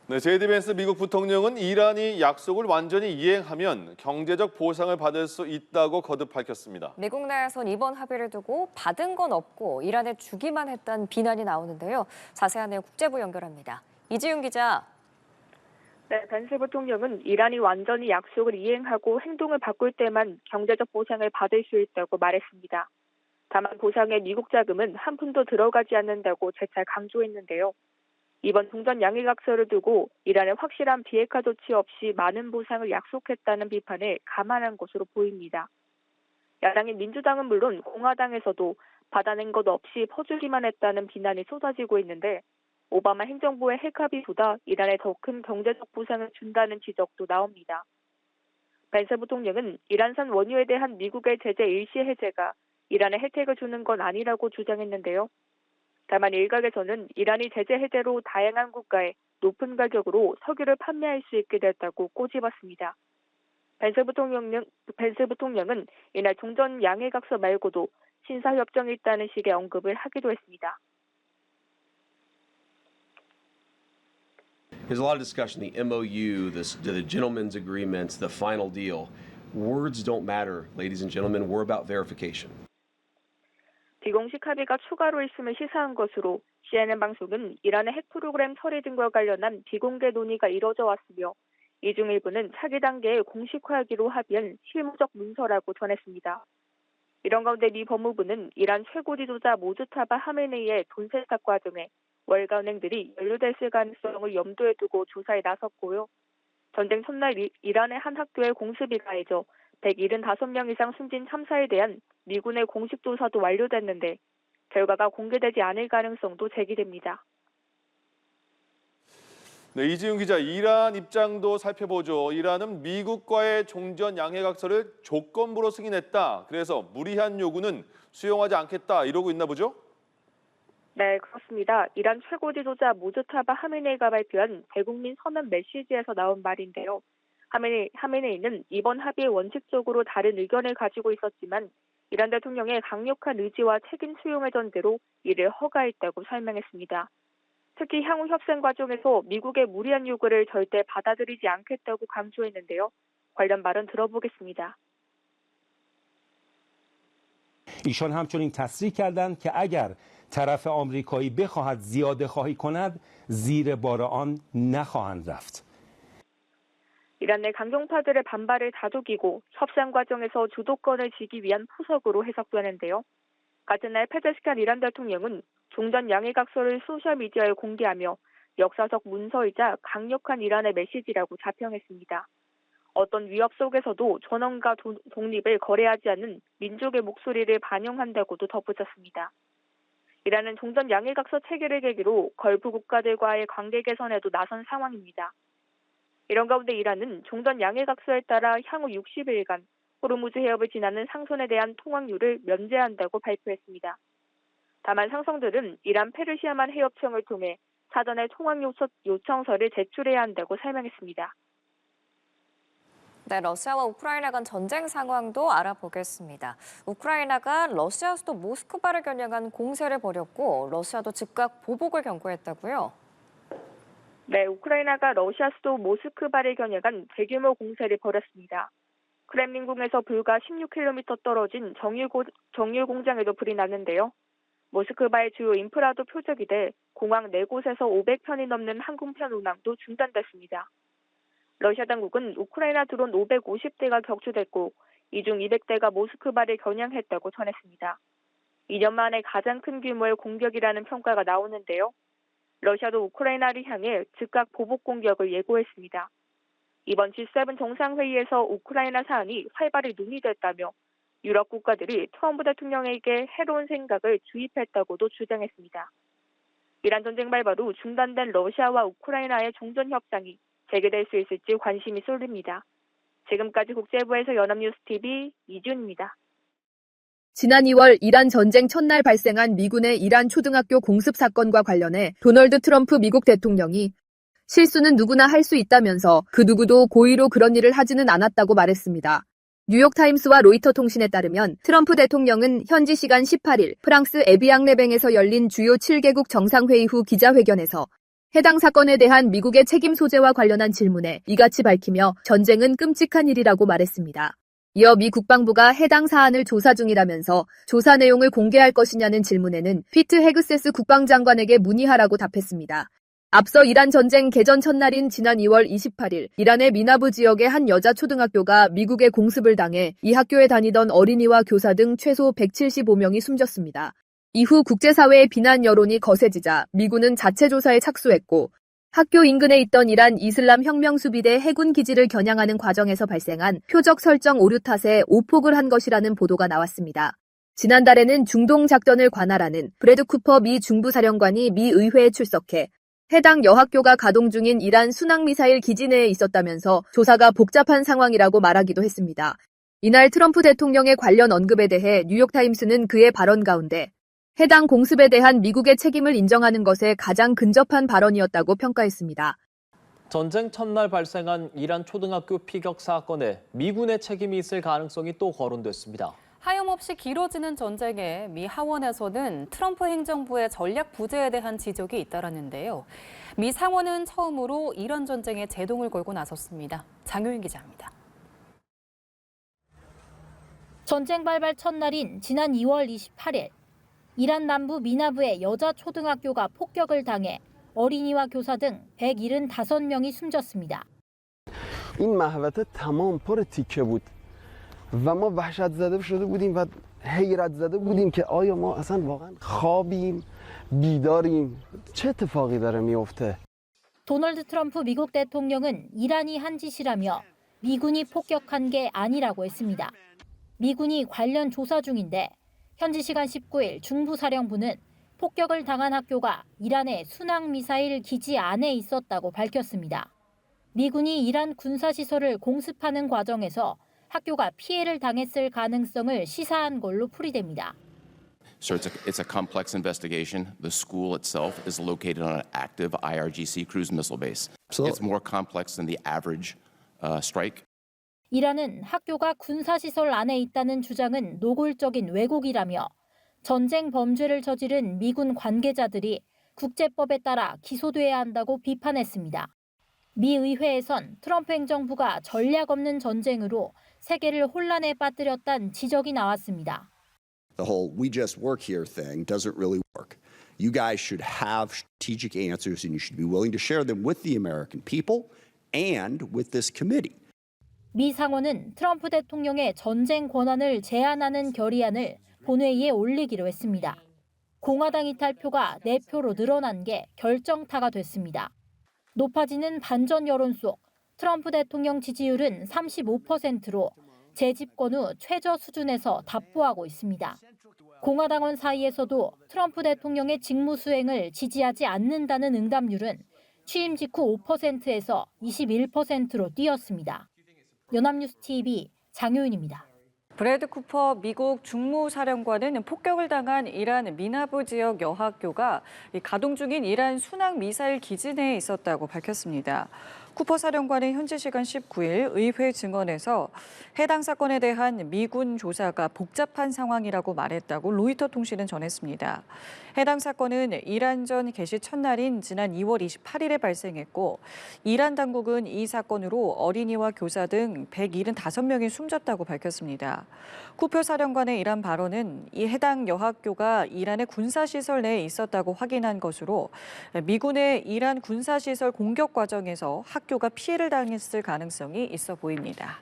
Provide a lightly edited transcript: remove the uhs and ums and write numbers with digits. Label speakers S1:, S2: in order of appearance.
S1: 네, 제이디 벤스 미국 부통령은 이란이 약속을 완전히 이행하면 경제적 보상을 받을 수 있다고 거듭 밝혔습니다.
S2: 미국 내에선 이번 합의를 두고 받은 건 없고 이란에 주기만 했다는 비난이 나오는데요. 자세한 내용 국제부 연결합니다. 이지윤 기자.
S3: 네, 벤스 부통령은 이란이 완전히 약속을 이행하고 행동을 바꿀 때만 경제적 보상을 받을 수 있다고 말했습니다. 다만 보상에 미국 자금은 한 푼도 들어가지 않는다고 재차 강조했는데요. 이번 종전 양해각서를 두고 이란의 확실한 비핵화 조치 없이 많은 보상을 약속했다는 비판을 감안한 것으로 보입니다. 야당인 민주당은 물론 공화당에서도 받아낸 것 없이 퍼주기만 했다는 비난이 쏟아지고 있는데 오바마 행정부의 핵합의보다 이란에 더 큰 경제적 보상을 준다는 지적도 나옵니다. 벤스 부통령은 이란산 원유에 대한 미국의 제재 일시 해제가 이란에 혜택을 주는 건 아니라고 주장했는데요. 다만 일각에서는 이란이 제재 해제로 다양한 국가에 높은 가격으로 석유를 판매할 수 있게 됐다고 꼬집었습니다. 벤스 부통령은 이날 종전 양해각서 말고도 신사협정이 있다는 식의 언급을 하기도 했습니다.
S4: There's a lot of discussion, the MOU, the gentleman's agreement, the final deal. Words don't matter, ladies and gentlemen. We're about verification.
S3: 비공식 합의가 추가로 있음을 시사한 것으로 CNN 방송은 이란의 핵 프로그램 처리 등과 관련한 비공개 논의가 이뤄져 왔으며 이 중 일부는 차기 단계에 공식화하기로 합의한 실무적 문서라고 전했습니다. 이런 가운데 미 법무부는 이란 최고 지도자 모즈타바 하메네이의 돈 세탁 과정에 월가 은행들이 연루됐을 가능성을 염두에 두고 조사에 나섰고요. 전쟁 첫날 이란의 한 학교에 공습이 가해져 175명 이상 숨진 참사에 대한 미군의 공식 조사도 완료됐는데 결과가 공개되지 않을 가능성도 제기됩니다.
S1: 네, 이지윤 기자, 이란 입장도 살펴보죠. 이란은 미국과의 종전 양해각서를 조건부로 승인했다. 그래서 무리한 요구는 수용하지 않겠다 이러고 있나 보죠?
S3: 네, 그렇습니다. 이란 최고 지도자 모즈타바 하메네이가 발표한 대국민 선언 메시지에서 나온 말인데요. 하메네이는 이번 합의에 원칙적으로 다른 의견을 가지고 있었지만 이란 대통령의 강력한 의지와 책임 수용의 전제로 이를 허가했다고 설명했습니다. 특히 향후 협상 과정에서 미국의 무리한 요구를 절대 받아들이지 않겠다고 강조했는데요. 관련 발언 들어보겠습니다.
S5: ایشان همچنین تصریح کردند که اگر طرف آمریکایی بخواهد زیاده خواهی کند زیر بار آن نخواهند رفت.
S3: 이란 내 강경파들의 반발을 다독이고 협상 과정에서 주도권을 쥐기 위한 포석으로 해석되는데요. 같은 날 페제스칸 이란 대통령은 종전 양해각서를 소셜미디어에 공개하며 역사적 문서이자 강력한 이란의 메시지라고 자평했습니다. 어떤 위협 속에서도 전원과 독립을 거래하지 않는 민족의 목소리를 반영한다고도 덧붙였습니다. 이란은 종전 양해각서 체결을 계기로 걸프 국가들과의 관계 개선에도 나선 상황입니다. 이런 가운데 이란은 종전 양해각서에 따라 향후 60일간 호르무즈 해협을 지나는 상선에 대한 통항료를 면제한다고 발표했습니다. 다만 상선들은 이란 페르시아만 해협청을 통해 사전에 통항료 요청서를 제출해야 한다고 설명했습니다.
S2: 네, 러시아와 우크라이나 간 전쟁 상황도 알아보겠습니다. 우크라이나가 러시아 수도 모스크바를 겨냥한 공세를 벌였고 러시아도 즉각 보복을 경고했다고요?
S3: 네, 우크라이나가 러시아 수도 모스크바를 겨냥한 대규모 공세를 벌였습니다. 크렘린궁에서 불과 16km 떨어진 정유 공장에도 불이 났는데요. 모스크바의 주요 인프라도 표적이 돼 공항 4곳에서 500편이 넘는 항공편 운항도 중단됐습니다. 러시아 당국은 우크라이나 드론 550대가 격추됐고 이 중 200대가 모스크바를 겨냥했다고 전했습니다. 2년 만에 가장 큰 규모의 공격이라는 평가가 나오는데요. 러시아도 우크라이나를 향해 즉각 보복 공격을 예고했습니다. 이번 G7 정상회의에서 우크라이나 사안이 활발히 논의됐다며 유럽 국가들이 트럼프 대통령에게 해로운 생각을 주입했다고도 주장했습니다. 이란 전쟁 발발 후 중단된 러시아와 우크라이나의 종전 협상이 재개될 수 있을지 관심이 쏠립니다. 지금까지 국제부에서 연합뉴스TV 이준입니다.
S6: 지난 2월 이란 전쟁 첫날 발생한 미군의 이란 초등학교 공습 사건과 관련해 도널드 트럼프 미국 대통령이 실수는 누구나 할 수 있다면서 그 누구도 고의로 그런 일을 하지는 않았다고 말했습니다. 뉴욕타임스와 로이터 통신에 따르면 트럼프 대통령은 현지 시간 18일 프랑스 에비앙 레뱅에서 열린 주요 7개국 정상회의 후 기자회견에서 해당 사건에 대한 미국의 책임 소재와 관련한 질문에 이같이 밝히며 전쟁은 끔찍한 일이라고 말했습니다. 이어 미 국방부가 해당 사안을 조사 중이라면서 조사 내용을 공개할 것이냐는 질문에는 피트 헤그세스 국방장관에게 문의하라고 답했습니다. 앞서 이란 전쟁 개전 첫날인 지난 2월 28일 이란의 미나브 지역의 한 여자 초등학교가 미국의 공습을 당해 이 학교에 다니던 어린이와 교사 등 최소 175명이 숨졌습니다. 이후 국제사회의 비난 여론이 거세지자 미군은 자체 조사에 착수했고 학교 인근에 있던 이란 이슬람 혁명수비대 해군 기지를 겨냥하는 과정에서 발생한 표적 설정 오류 탓에 오폭을 한 것이라는 보도가 나왔습니다. 지난달에는 중동 작전을 관할하는 브래드 쿠퍼 미 중부사령관이 미 의회에 출석해 해당 여학교가 가동 중인 이란 순항미사일 기지 내에 있었다면서 조사가 복잡한 상황이라고 말하기도 했습니다. 이날 트럼프 대통령의 관련 언급에 대해 뉴욕타임스는 그의 발언 가운데 해당 공습에 대한 미국의 책임을 인정하는 것에 가장 근접한 발언이었다고 평가했습니다.
S7: 전쟁 첫날 발생한 이란 초등학교 피격 사건에 미군의 책임이 있을 가능성이 또 거론됐습니다.
S8: 하염없이 길어지는 전쟁에 미 하원에서는 트럼프 행정부의 전략 부재에 대한 지적이 잇따랐는데요. 미 상원은 처음으로 이란 전쟁에 제동을 걸고 나섰습니다. 장효인 기자입니다.
S9: 전쟁 발발 첫날인 지난 2월 28일 이란 남부 미나브의 여자 초등학교가 폭격을 당해 어린이와 교사 등 175명이 숨졌습니다.
S10: این محوطه تمام پر تیکه بود و ما وحشت زده شده بودیم و حیرت زده بودیم که آیا ما اصلا واقعا خوابیم بیداریم چه اتفاقی داره میفته.
S9: 도널드 트럼프 미국 대통령은 이란이 한 짓이라며 미군이 폭격한 게 아니라고 했습니다. 미군이 관련 조사 중인데 현지 시간 19일 중부사령부는 폭격을 당한 학교가 이란의 순항미사일 기지 안에 있었다고 밝혔습니다. 미군이 이란 군사시설을 공습하는 과정에서 학교가 피해를 당했을 가능성을 시사한 걸로 풀이됩니다.
S11: So it's a complex investigation. The school itself is located on an active IRGC cruise missile base. It's more complex than the average strike.
S9: 이란은 학교가 군사시설 안에 있다는 주장은 노골적인 왜곡이라며 전쟁 범죄를 저지른 미군 관계자들이 국제법에 따라 기소돼야 한다고 비판했습니다. 미 의회에선 트럼프 행정부가 전략 없는 전쟁으로 세계를 혼란에 빠뜨렸다는 지적이 나왔습니다.
S12: The whole we just work here thing doesn't really work. You guys should have strategic answers and you should be willing to share them with the American people and with this committee.
S9: 미 상원은 트럼프 대통령의 전쟁 권한을 제한하는 결의안을 본회의에 올리기로 했습니다. 공화당 이탈표가 4표로 늘어난 게 결정타가 됐습니다. 높아지는 반전 여론 속 트럼프 대통령 지지율은 35%로 재집권 후 최저 수준에서 답보하고 있습니다. 공화당원 사이에서도 트럼프 대통령의 직무 수행을 지지하지 않는다는 응답률은 취임 직후 5%에서 21%로 뛰었습니다. 연합뉴스 TV 장효인입니다.
S8: 브래드 쿠퍼 미국 중무사령관은 폭격을 당한 이란 미나브 지역 여학교가 가동 중인 이란 순항 미사일 기지 내에 있었다고 밝혔습니다. 쿠퍼 사령관은 현지 시간 19일 의회 증언에서 해당 사건에 대한 미군 조사가 복잡한 상황이라고 말했다고 로이터 통신은 전했습니다. 해당 사건은 이란전 개시 첫날인 지난 2월 28일에 발생했고 이란 당국은 이 사건으로 어린이와 교사 등 175명이 숨졌다고 밝혔습니다. 쿠퍼 사령관의 이란 발언은 이 해당 여학교가 이란의 군사시설 내에 있었다고 확인한 것으로 미군의 이란 군사시설 공격 과정에서 학교가 피해를 당했을 가능성이 있어 보입니다.